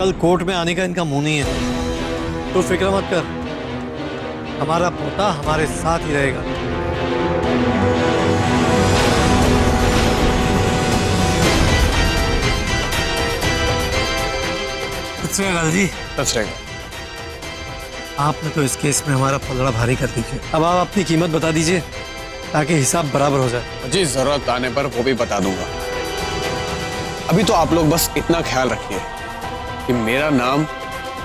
कल कोर्ट में आने का इनका मुंह नहीं है। तो फिक्र मत कर, हमारा पोता हमारे साथ ही रहेगा। सत श्री अकाल जी। सत श्री अकाल। आपने तो इस केस में हमारा पलड़ा भारी कर दीजिए। अब आप अपनी कीमत बता दीजिए ताकि हिसाब बराबर हो जाए। जी जरूरत आने पर वो भी बता दूंगा। अभी तो आप लोग बस इतना ख्याल रखिए कि मेरा नाम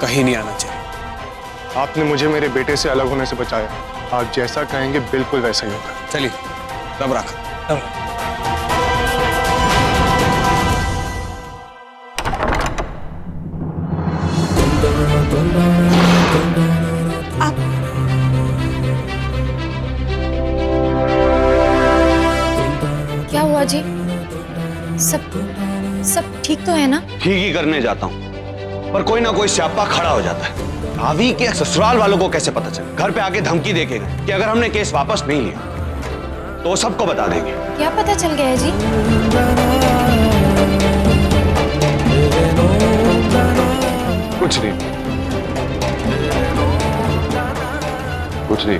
कहीं नहीं आना चाहिए। आपने मुझे मेरे बेटे से अलग होने से बचाया। आप जैसा कहेंगे बिल्कुल वैसा ही होगा। चलिए, रब रखा। क्या हुआ जी? सब ठीक तो है ना? ठीक ही करने जाता हूँ पर कोई ना कोई स्यापा खड़ा हो जाता है। भाभी के ससुराल वालों को कैसे पता चले? घर पे आके धमकी देके गए कि अगर हमने केस वापस नहीं लिया तो वो सबको बता देंगे। क्या पता चल गया है जी? कुछ नहीं, कुछ नहीं।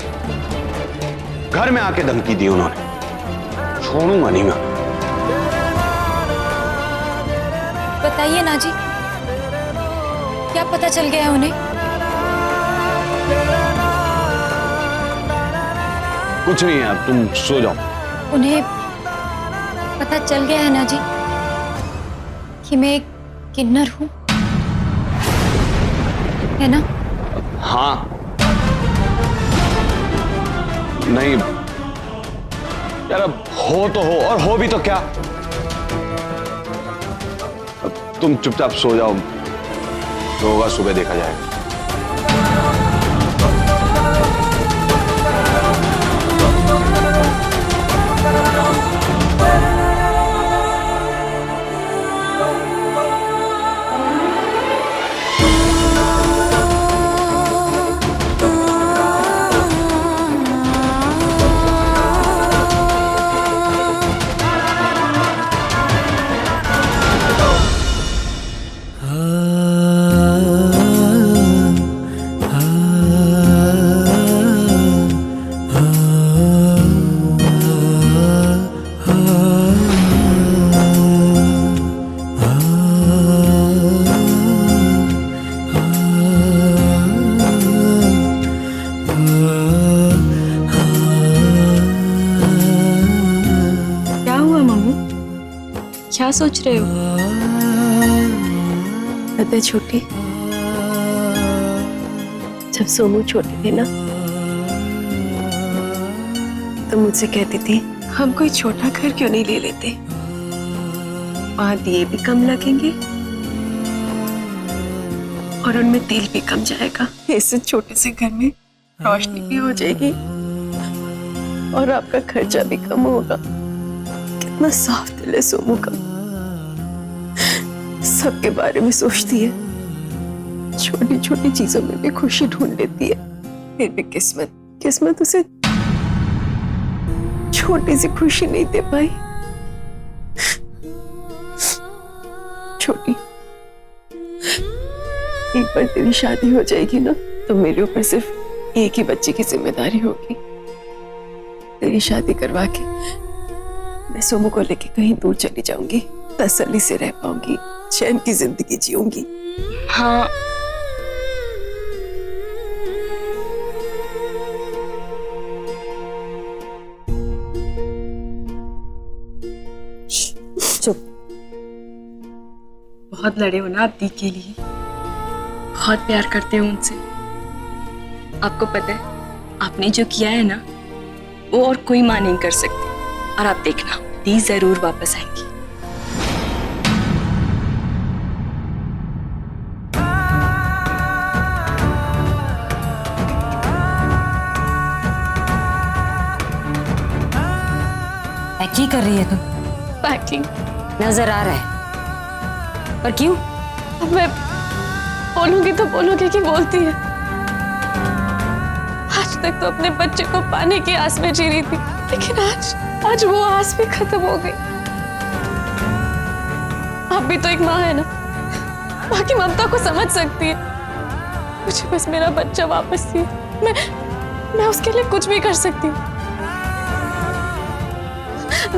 घर में आके धमकी दी उन्होंने, छोड़ूंगा नहीं मैं। बताइए ना जी, क्या पता चल गया उन्हें? कुछ नहीं है, अब तुम सो जाओ। उन्हें पता चल गया है ना जी कि मैं एक किन्नर हूं, है ना? हाँ, नहीं यार, अब हो तो हो, और हो भी तो क्या। अब तुम चुपचाप सो जाओ, जो होगा सुबह देखा जाएगा। क्या सोच रहे हो? पता है छोटी, जब सोनू छोटे थे ना तो मुझसे कहती थी हम कोई छोटा घर क्यों नहीं ले लेते, वहां दिए भी कम लगेंगे और उनमें तेल भी कम जाएगा। ऐसे छोटे से घर में रोशनी भी हो जाएगी और आपका खर्चा भी कम होगा। कितना साफ दिल है सोनू का, सबके बारे में सोचती है, छोटी छोटी चीजों में भी खुशी ढूंढ लेती है। फिर भी किस्मत उसे छोटी सी खुशी नहीं दे पाई। छोटी, एक बार तेरी शादी हो जाएगी ना तो मेरे ऊपर सिर्फ एक ही बच्चे की जिम्मेदारी होगी। तेरी शादी करवा के मैं सोमू को लेके कहीं दूर चली जाऊंगी, तसल्ली से रह पाऊंगी, चैन की जिंदगी जीऊंगी। हाँ, चुप। बहुत लड़े हो ना आप दी के लिए, बहुत प्यार करते हो उनसे। आपको पता है आपने जो किया है ना वो और कोई मां नहीं कर सकती, और आप देखना दी जरूर वापस आएंगी। की कर रही है तुम? पैकिंग। नजर आ रहा है, पर क्यों? अब मैं बोलूंगी तो बोलूंगी कि बोलती है। आज तक तो अपने बच्चे को पाने की आस में जी रही थी, लेकिन आज वो आस भी खत्म हो गई। आप भी तो एक माँ है ना, बाकी ममता को समझ सकती है। मुझे बस मेरा बच्चा वापस चाहिए। मैं उसके लिए कुछ भी कर सकती हूँ।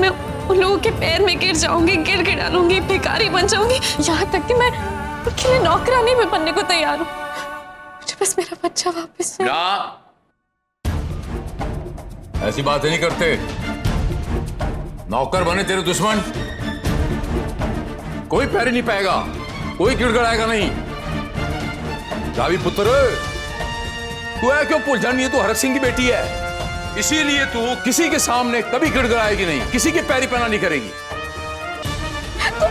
मैं उन लोगों के पैर में गिर जाऊंगी, गिर डालूंगी, भिखारी बन जाऊंगी, यहाँ तक कि मैं उनके लिए नौकरानी भी बनने को तैयार हूँ। मुझे बस मेरा बच्चा वापस चाहिए। ना, ऐसी बातें नहीं करते। नौकर बने तेरे दुश्मन, कोई पैर नहीं पाएगा, कोई गिड़गड़ाएगा नहीं। रावी पुत्र, तू है क्यों भूल जानी है? तू हरक सिंह की बेटी है, इसीलिए तू किसी के सामने कभी गिड़गड़ाएगी नहीं, किसी के पैरी पैना नहीं करेगी। तो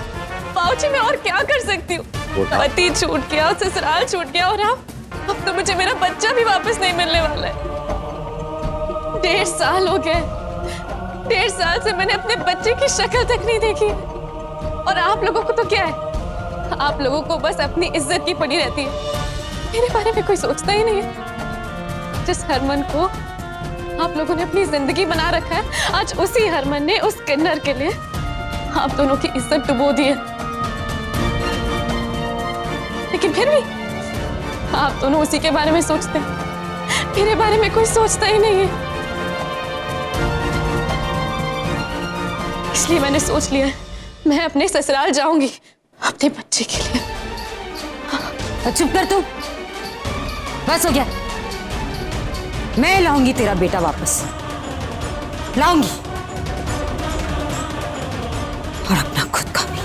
बाबूजी मैं और क्या कर सकती हूँ? पति छूट गया, ससुराल छूट गया, और अब तो मुझे मेरा बच्चा भी वापस नहीं मिलने वाला है। 1.5 साल हो गए। 1.5 साल से मैंने अपने बच्चे की शक्ल तक नहीं देखी। और आप लोगों को तो क्या है, आप लोगों को बस अपनी इज्जत की पड़ी रहती है। मेरे बारे में कोई सोचता ही नहीं है। जिस हरमन को आप लोगों ने अपनी जिंदगी बना रखा है, आज उसी हरमन ने उस किन्नर के लिए आप दोनों की इज्जत डुबो दी है। लेकिन फिर भी आप दोनों उसी के बारे में सोचते हैं, मेरे बारे में कोई सोचता ही नहीं है। इसलिए मैंने सोच लिया है, मैं अपने ससुराल जाऊंगी अपने बच्चे के लिए। तो चुप कर तू, बस हो गया। मैं लाऊंगी तेरा बेटा वापस, लाऊंगी, और अपना खुद का भी।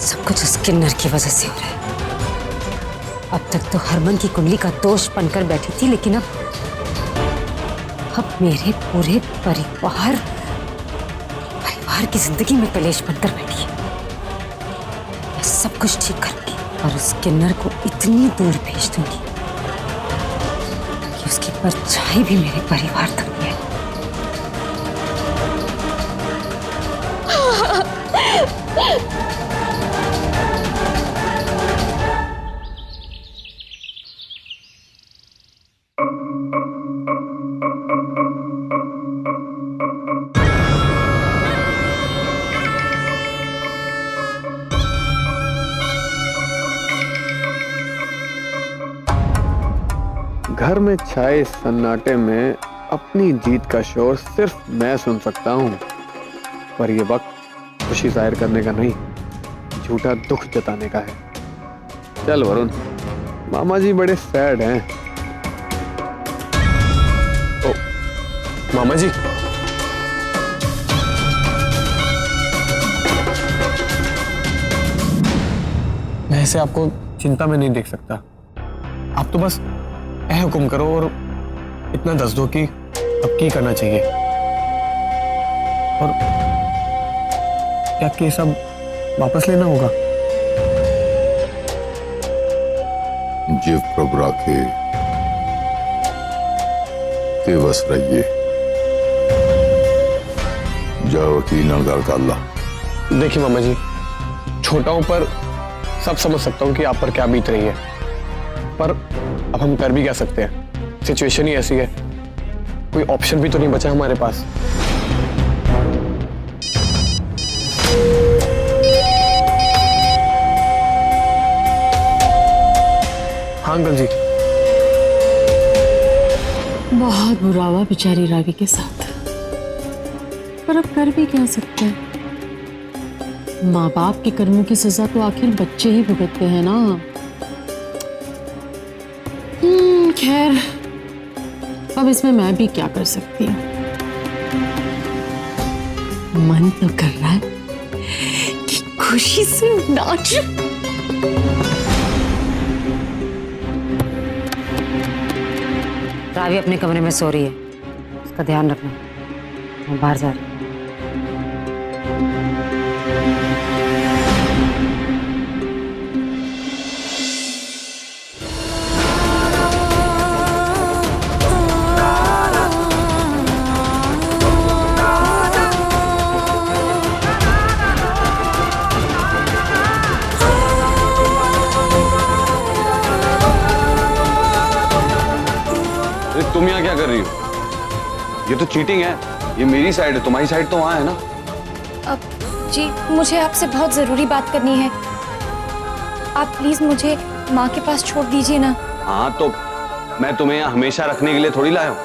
सब कुछ उस किन्नर की वजह से हो रहा है। अब तक तो हरमन की कुंडली का दोष बनकर बैठी थी, लेकिन अब मेरे पूरे परिवार की जिंदगी में कलेश बनकर बैठी है। मैं सब कुछ ठीक करूंगी और उस किन्नर को इतनी दूर भेज दूंगी कि उसकी परछाई भी मेरे परिवार तक नहीं आएगी। घर में छाए सन्नाटे में अपनी जीत का शोर सिर्फ मैं सुन सकता हूँ, पर यह वक्त खुशी जाहिर करने का नहीं, झूठा दुख जताने का है। चल वरुण, मामा जी बड़े सैड हैं। ओ, मामा जी, मैं ऐसे आपको चिंता में नहीं देख सकता। आप तो बस हुक्म करो और इतना दस दो कि अब की करना चाहिए। और क्या केस अब वापस लेना होगा? जीव प्रभु राखे, ते बस रहिए। जाओ वकील नाल गल कर ला। देखिए मामा जी, छोटा हूं पर सब समझ सकता हूं कि आप पर क्या बीत रही है, पर अब हम कर भी क्या सकते हैं? सिचुएशन ही ऐसी है, कोई ऑप्शन भी तो नहीं बचा हमारे पास। हाँ अंकल जी। बहुत बुरा हुआ बेचारी रावी के साथ, पर अब कर भी क्या सकते हैं? माँ बाप के कर्मों की सजा तो आखिर बच्चे ही भुगतते हैं ना। खैर, अब इसमें मैं भी क्या कर सकती हूँ? मन तो कर रहा है कि खुशी से नाचूं। रावी अपने कमरे में सो रही है, उसका ध्यान रखना। मैं बाहर जा रही हूँ। तुम यहाँ क्या कर रही हो? ये तो चीटिंग है। ये मेरी साइड है, तुम्हारी साइड तो वहां है ना। जी मुझे आपसे बहुत जरूरी बात करनी है। आप प्लीज मुझे माँ के पास छोड़ दीजिए ना। हाँ तो मैं तुम्हें यहाँ हमेशा रखने के लिए थोड़ी लाया हूँ,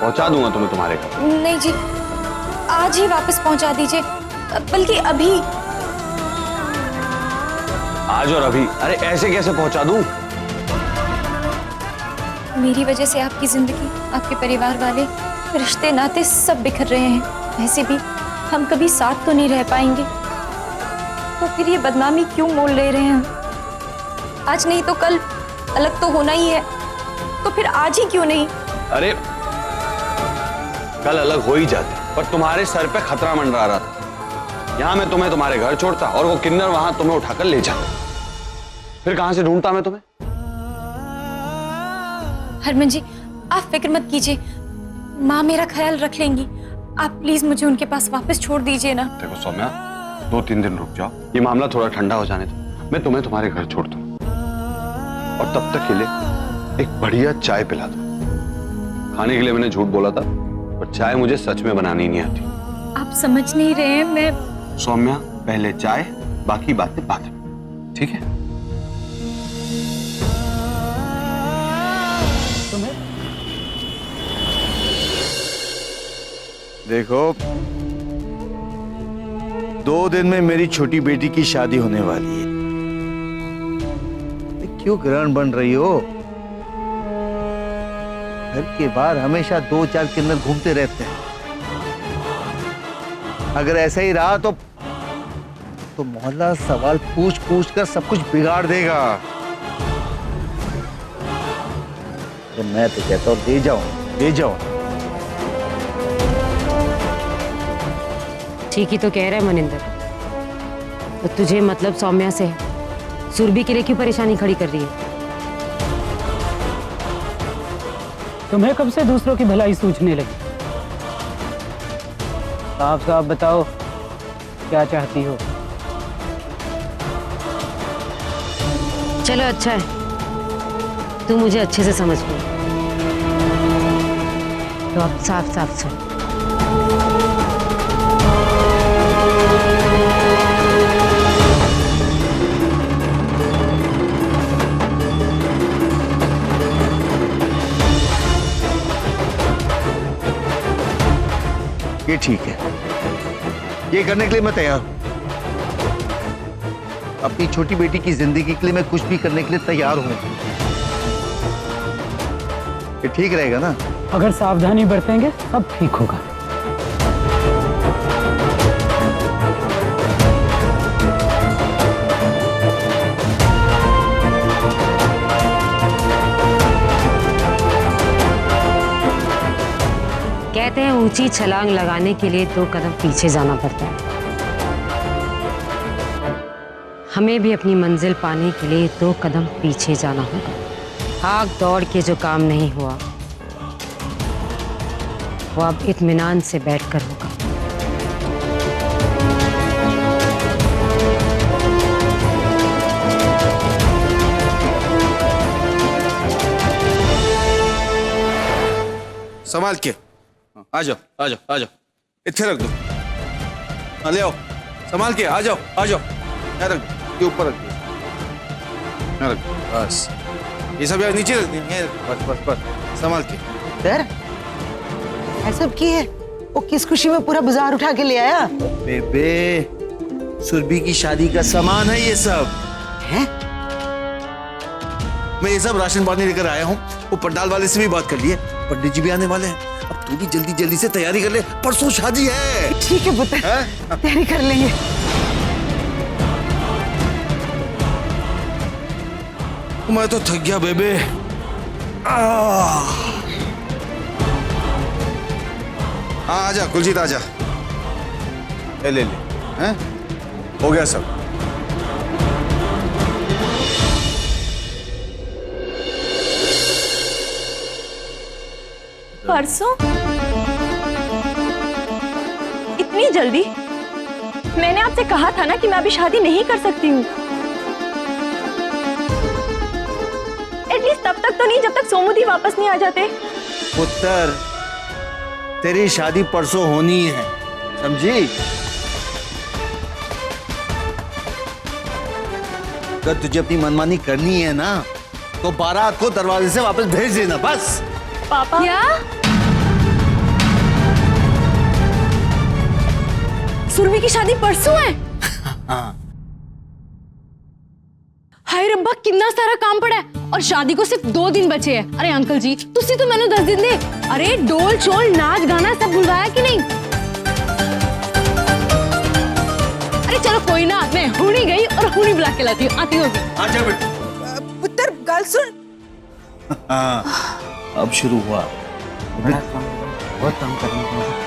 पहुंचा दूंगा तुम्हें तुम्हारे घर। नहीं जी, आज ही वापस पहुंचा दीजिए, बल्कि अभी। आज और अभी? अरे ऐसे कैसे पहुंचा दूं? मेरी वजह से आपकी जिंदगी, आपके परिवार वाले, रिश्ते नाते सब बिखर रहे हैं। वैसे भी हम कभी साथ तो नहीं रह पाएंगे, तो फिर ये बदनामी क्यों मोल ले रहे हैं? आज नहीं तो कल अलग तो होना ही है, तो फिर आज ही क्यों नहीं? अरे कल अलग हो ही जाते, पर तुम्हारे सर पे खतरा मंडरा रहा था। यहां मैं तुम्हें तुम्हारे घर छोड़ता और वो किन्नर वहां तुम्हें उठाकर ले जाता, फिर कहां से ढूंढता मैं तुम्हें? हरमन जी आप फिक्र मत कीजिए, माँ मेरा ख्याल रख लेंगी। आप प्लीज मुझे उनके पास वापस छोड़ दीजिए ना। देखो सौम्या, 2-3 दिन रुक जाओ, ये मामला थोड़ा ठंडा हो जाने दो, मैं तुम्हें तुम्हारे घर छोड़ दूं और तब तक के लिए एक बढ़िया चाय पिला दो। खाने के लिए मैंने झूठ बोला था, पर चाय मुझे सच में बनानी नहीं आती। आप समझ नहीं रहे हैं। मैं सौम्या, पहले चाय, बाकी बातें बाद में, ठीक है? देखो, 2 दिन में मेरी छोटी बेटी की शादी होने वाली है। क्यों ग्रहण बन रही हो? घर के बाहर हमेशा 2-4 किन्नर घूमते रहते हैं। अगर ऐसा ही रहा तो मोहल्ला सवाल पूछ पूछ कर सब कुछ बिगाड़ देगा। तो मैं तो कहता हूं ले जाओ। ठीक ही तो कह रहा है मनिंदर। तो तुझे मतलब सौम्या से है, सुरभि के लिए क्यों परेशानी खड़ी कर रही है? तुम्हें कब से दूसरों की भलाई सोचने लगी? साफ साफ बताओ क्या चाहती हो? चलो अच्छा है, तू मुझे अच्छे से समझ गई, तो अब साफ साफ सुन। ये ठीक है, ये करने के लिए मैं तैयार हूं। अपनी छोटी बेटी की जिंदगी के लिए मैं कुछ भी करने के लिए तैयार हूं। ये ठीक रहेगा ना? अगर सावधानी बरतेंगे सब ठीक होगा। कहते हैं ऊंची छलांग लगाने के लिए 2 कदम पीछे जाना पड़ता है। हमें भी अपनी मंजिल पाने के लिए 2 कदम पीछे जाना होगा। भाग दौड़ के जो काम नहीं हुआ वो अब इत्मीनान से बैठकर होगा। संभाल के आ जाओ। इत्थे रख दो। हाँ, ले आओ, संभाल के आ जाओ। यहाँ रख दो, ये ऊपर रख दो, यहाँ रख दो, बस। ये सब यार नीचे रख दो, बस संभाल के। सर ऐसा की है? वो किस खुशी में पूरा बाजार उठा के ले आया? बेबे, सुरभि की शादी का सामान है ये सब। हैं? मैं ये सब राशन पानी लेकर आया हूँ। वो पंडाल वाले से भी बात कर लिए, पंडित जी भी आने वाले हैं। अब तू भी जल्दी से तैयारी कर ले, परसों शादी है। ठीक है पुत्र, तैयारी कर लेंगे। मैं तो थक गया बेबे। हाँ आजा कुलजीत, आजा। ले हैं? हो गया सब। परसों? इतनी जल्दी? मैंने आपसे कहा था ना कि मैं अभी शादी नहीं कर सकती हूँ। एटलीस्ट तब तक तो नहीं जब तक सोमू दी वापस नहीं आ जाते। पुत्र, तेरी शादी परसों होनी है, समझी? अगर तुझे अपनी मनमानी करनी है ना तो बारात को दरवाजे से वापस भेज देना बस। पापा क्या? सुरभि की शादी परसों है। हाय रब्बा कितना सारा काम पड़ा है और शादी को सिर्फ 2 दिन बचे हैं। अरे अंकल जी तुसी तो मैंने 10 दिन दे। अरे डोल चोल नाच गाना सब बुलवाया कि नहीं? अरे चलो कोई ना, मैं हुणी गई और हुणी बुला के लाती हूँ, आती होगी। आजा बेटा। पुत्र गल सुन। अब शुरू हुआ। बड़ा काम, बहुत काम करने को है।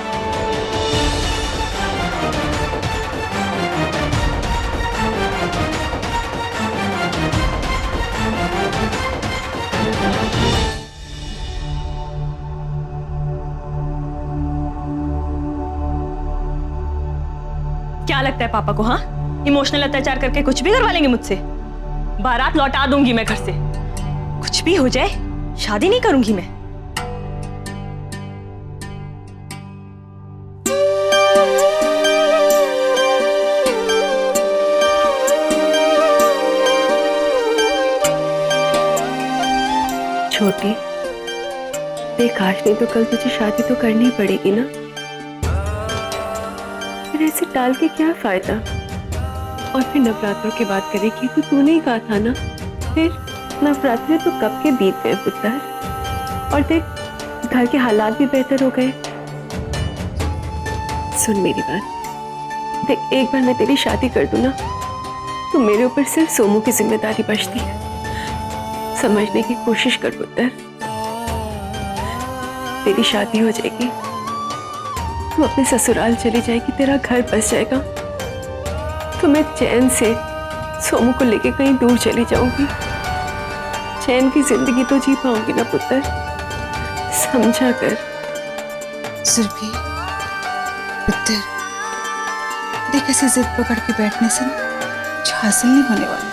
क्या लगता है पापा को? हाँ, इमोशनल अत्याचार करके कुछ भी करवा लेंगे मुझसे? बारात लौटा दूंगी मैं घर से, कुछ भी हो जाए शादी नहीं करूंगी मैं। छोटी देख, आज नहीं तो कल तुझे शादी तो करनी ही पड़ेगी ना। फिर ऐसे टाल के क्या फायदा? और फिर नवरात्रों की बात करेगी तो तूने ही कहा था ना, फिर नवरात्रे तो कब के बीत गए पुत्र। और देख घर के हालात भी बेहतर हो गए। सुन मेरी बात, देख एक बार मैं तेरी शादी कर दूं ना तो मेरे ऊपर सिर्फ सोमू की जिम्मेदारी बचती है। समझने की कोशिश कर पुत्र, तेरी शादी हो जाएगी, तू अपने ससुराल चली जाएगी, तेरा घर बस जाएगा, तो मैं चैन से सोमू को लेके कहीं दूर चली जाऊंगी। चैन की जिंदगी तो जी पाऊंगी ना पुत्र, समझा कर। सुरभि पुत्र, देख ऐसे जिद पकड़ के बैठने से ना कुछ हासिल नहीं होने वाला।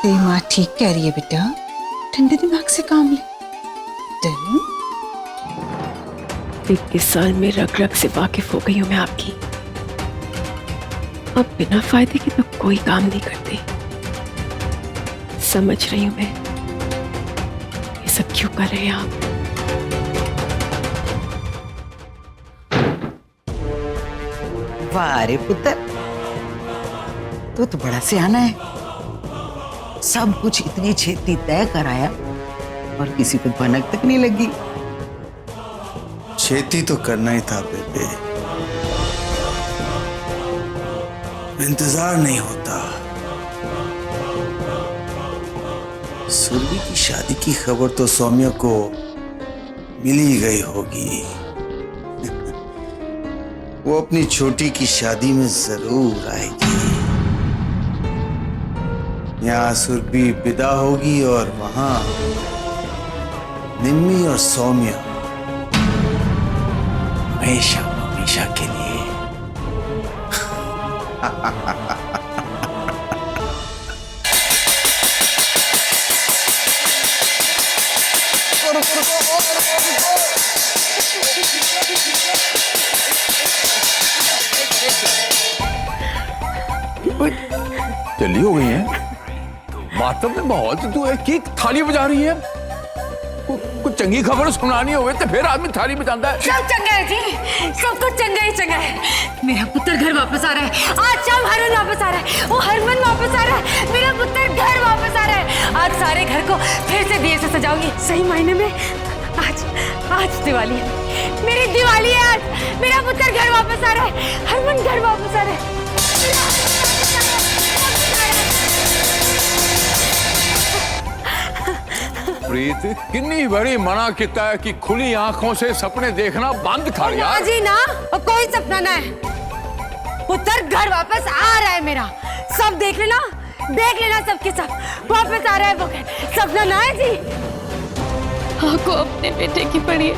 तेरी माँ ठीक कह रही है बेटा, ठंडे दिमाग से काम ले। 21 साल में रग रग से वाकिफ हो गई हूं मैं आपकी। अब बिना फायदे के तो कोई काम नहीं करते। समझ रही हूं मैं ये सब क्यों कर रहे हैं आप। वाह रे पुत्र, तो बड़ा सियाना है। सब कुछ इतनी छेती तय कराया और किसी को भनक तक नहीं लगी। खेती तो करना ही था बेबे, इंतजार नहीं होता। सुरभि की शादी की खबर तो सौम्या को मिल ही गई होगी। वो अपनी छोटी की शादी में जरूर आएगी। यहाँ सुरभि विदा होगी और वहां निम्मी और सौम्या हमेशा हमेशा के लिए। जल्दी हो गई है बातों में माहौल तो तू एक ही थाली बजा रही है। कुछ चंगी खबर सुनानी हो तो फिर आदमी थाली बजाता है। सब चंगा है जी, सब कुछ चंगा ही चंगा है। मेरा पुत्र घर वापस आ रहा है। आज शाम हरमन वापस आ रहा है, वो हरमन वापस आ रहा है। मेरा पुत्र घर वापस आ रहा है। आज सारे घर को फिर से दिए से सजाऊंगी। सही मायने में आज दिवाली है, मेरी दिवाली है आज। मेरा पुत्र घर वापस आ रहा है, हरमन घर वापस आ रहा है। प्रीत कितनी बड़ी मना किता है कि खुली आंखों से सपने देखना बंद कर यार। जी ना, और कोई सपना ना है। पुत्र घर वापस आ रहा है मेरा, सब देख लेना सबके सब वापस आ रहा है वो घर। सपना ना है जी। आपको अपने बेटे की पड़ी है,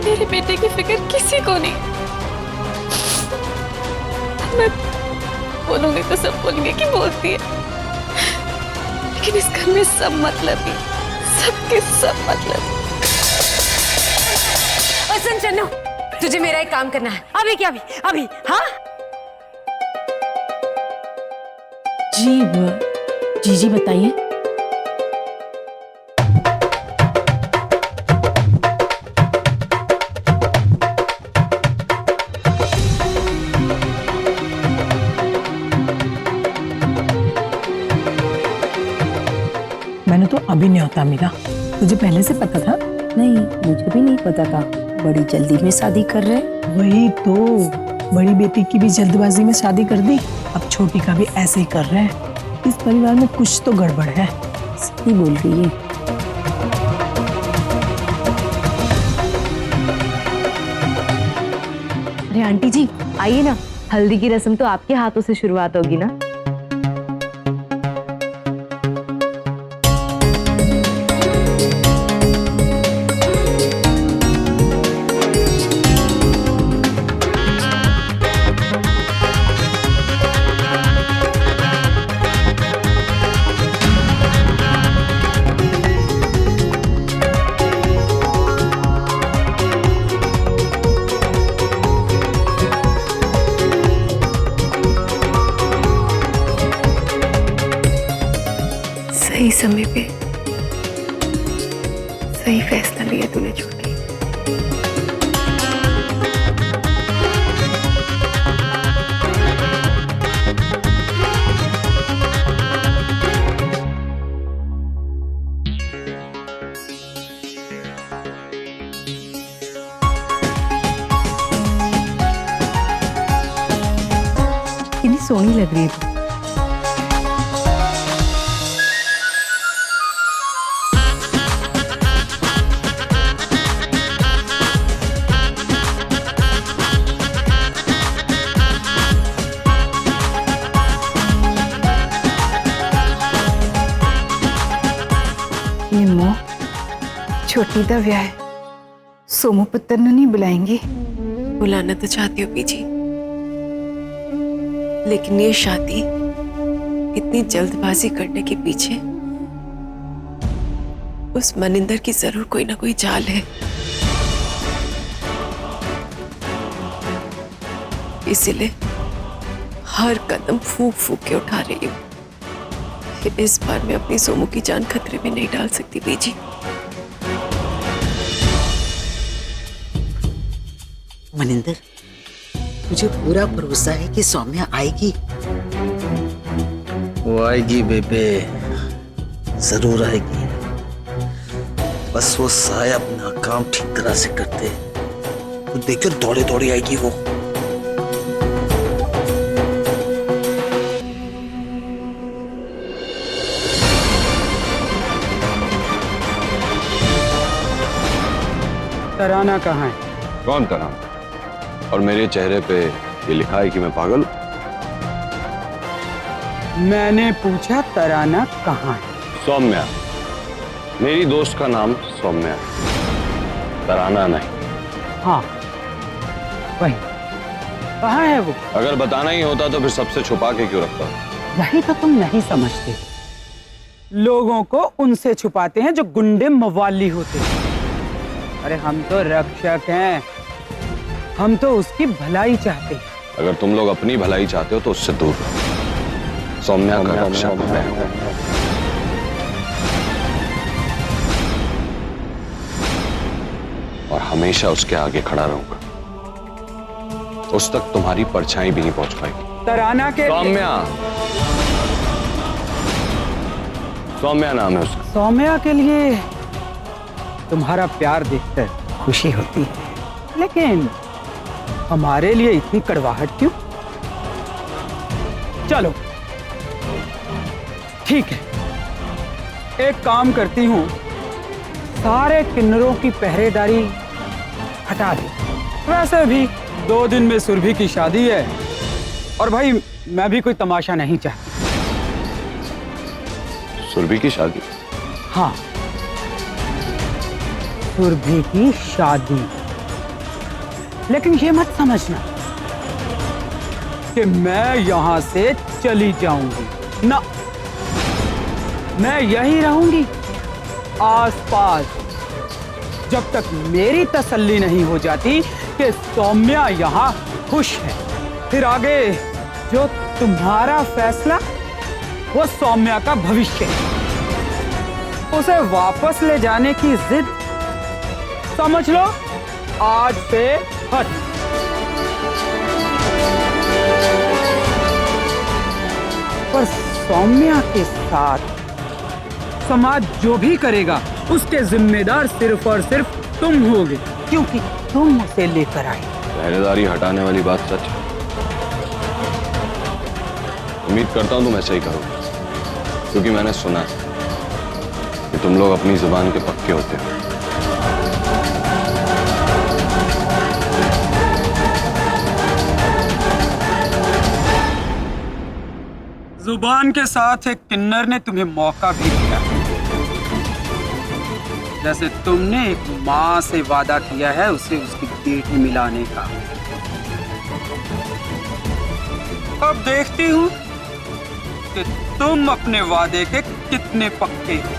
मेरे बेटे की फिक्र किसी को नहीं। मैं बोलूंगी तो सब बोलेंगे कि बोलती है, लेकिन इस घर में सब मतलब ही, सबके सब मतलब। और सुन चन्नू, तुझे मेरा एक काम करना है अभी। क्या अभी? हाँ जी जी बताइए। मैंने तो अभी न्योता मिला। तुझे पहले से पता था? नहीं, मुझे भी नहीं पता था। बड़ी जल्दी में शादी कर रहे। वही तो, बड़ी बेटी की भी जल्दबाजी में शादी कर दी, अब छोटी का भी ऐसे ही कर रहे हैं। इस परिवार में कुछ तो गड़बड़ है। सही बोल रही है। अरे आंटी जी आइए ना, हल्दी की रस्म तो आपके हाथों से शुरुआत होगी ना। सही समय पे सही फैसला लिया तूने छोटी। कितनी सोहनी लग रही है तू। निम्मो, छोटी दा ब्याह सोमू पुत्र ने नहीं बुलाएंगे? बुलाना तो चाहती हूँ बीजी, लेकिन ये शादी इतनी जल्दबाजी करने के पीछे उस मनिंदर की जरूर कोई ना कोई चाल है। इसीलिए हर कदम फूंक फूंक के उठा रही हूँ। इस बार मैं अपनी सोमू की जान खतरे में नहीं डाल सकती बीजी। मनिंदर, मुझे पूरा भरोसा है कि सौम्या आएगी। वो आएगी बेबे, जरूर आएगी। बस वो साया अपना काम ठीक तरह से करते, तो देखो दौड़े दौड़े आएगी वो। तराना कहाँ है? कौन तराना? और मेरे चेहरे पे ये लिखा है कि मैं पागल? मैंने पूछा तराना कहाँ है? सौम्या, मेरी दोस्त का नाम सौम्या, तराना नहीं। हाँ वही। कहाँ है वो? अगर बताना ही होता तो फिर सबसे छुपा के क्यों रखता? यही तो तुम नहीं समझते। लोगों को उनसे छुपाते हैं जो गुंडे मवाली होते हैं। अरे हम तो रक्षक हैं, हम तो उसकी भलाई चाहते हैं। अगर तुम लोग अपनी भलाई चाहते हो तो उससे दूर रहो। सौम्या का रक्षक मैं हूं और हमेशा उसके आगे खड़ा रहूंगा। उस तक तुम्हारी परछाई भी नहीं पहुंच पाएगी। तराना के सौम्या, सौम्या नाम है उसका। सौम्या के लिए तुम्हारा प्यार देखकर खुशी होती है, लेकिन हमारे लिए इतनी कड़वाहट क्यों? चलो ठीक है, एक काम करती हूं, सारे किन्नरों की पहरेदारी हटा दे। वैसे भी 2 दिन में सुरभि की शादी है, और भाई मैं भी कोई तमाशा नहीं चाहती। सुरभि की शादी? हाँ, सुरभि की शादी। लेकिन ये मत समझना कि मैं यहां से चली जाऊंगी, ना, मैं यहीं रहूंगी आसपास, जब तक मेरी तसल्ली नहीं हो जाती कि सौम्या यहां खुश है। फिर आगे जो तुम्हारा फैसला वो सौम्या का भविष्य है। उसे वापस ले जाने की जिद समझ लो आज से खत्म। पर सौम्या के साथ समाज जो भी करेगा उसके जिम्मेदार सिर्फ और सिर्फ तुम होगे, क्योंकि तुम उसे लेकर आए। पहरेदारी हटाने वाली बात सच है। उम्मीद करता हूं तुम ऐसा ही करोगे, क्योंकि मैंने सुना है कि तुम लोग अपनी जुबान के पक्के होते हो। जुबान के साथ एक किन्नर ने तुम्हें मौका भी दिया, जैसे तुमने एक माँ से वादा किया है उसे उसकी बेटी मिलाने का। अब देखती हूँ कि तुम अपने वादे के कितने पक्के हो।